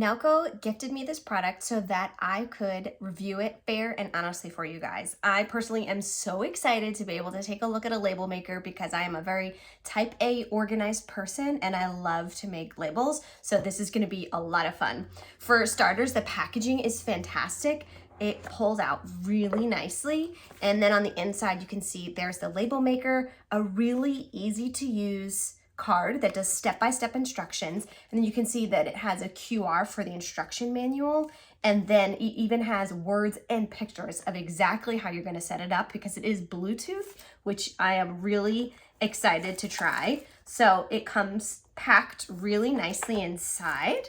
Nalco gifted me this product so that I could review it fair and honestly for you guys. I personally am so excited to be able to take a look at a label maker because I am a very type A organized person and I love to make labels. So this is going to be a lot of fun. For starters, the packaging is fantastic. It pulls out really nicely. And then on the inside, you can see there's the label maker, a really easy to use card that does step-by-step instructions, and then you can see that it has a QR for the instruction manual, and then it even has words and pictures of exactly how you're going to set it up because it is Bluetooth, which I am really excited to try. So it comes packed really nicely inside.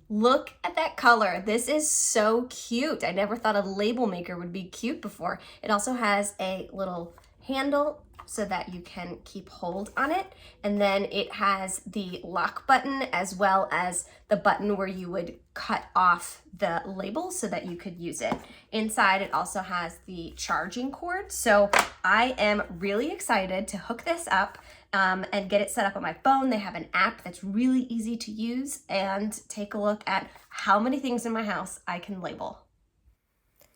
Look at that color. This is so cute. I never thought a label maker would be cute before. It also has a little handle so that you can keep hold on it. And then it has the lock button as well as the button where you would cut off the label so that you could use it. Inside, it also has the charging cord. So I am really excited to hook this up and get it set up on my phone. They have an app that's really easy to use, and take a look at how many things in my house I can label.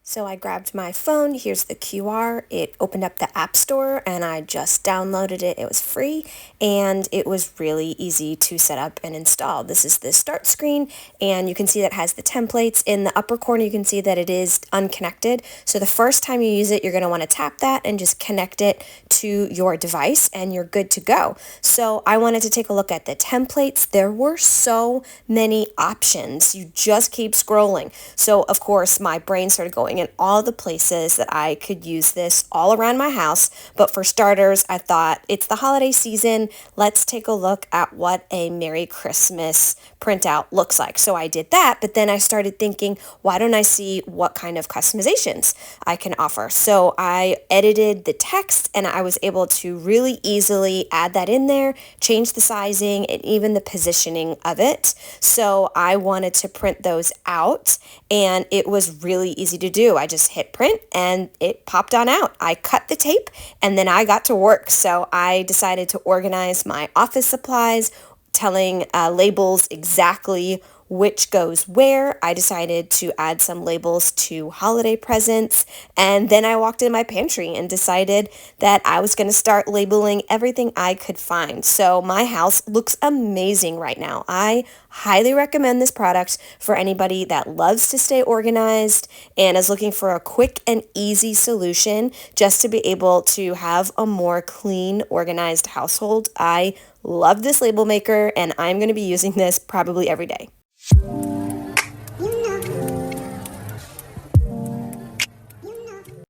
So I grabbed my phone, here's the QR, it opened up the App Store and I just downloaded it. It was free and it was really easy to set up and install. This is the start screen and you can see that it has the templates. In the upper corner you can see that it is unconnected. So the first time you use it, you're going to want to tap that and just connect it to your device and you're good to go. So I wanted to take a look at the templates. There were so many options. You just keep scrolling. So of course my brain started going in all the places that I could use this all around my house. But for starters, I thought it's the holiday season. Let's take a look at what a Merry Christmas printout looks like. So I did that, but then I started thinking, why don't I see what kind of customizations I can offer? So I edited the text and I was able to really easily add that in there, change the sizing and even the positioning of it. So I wanted to print those out and it was really easy to do. I just hit print and it popped on out. I cut the tape and then I got to work. So I decided to organize my office supplies, telling labels exactly which goes where. I decided to add some labels to holiday presents, and then I walked in my pantry and decided that I was going to start labeling everything I could find. So my house looks amazing right now. I highly recommend this product for anybody that loves to stay organized and is looking for a quick and easy solution just to be able to have a more clean, organized household. I love this label maker and I'm going to be using this probably every day.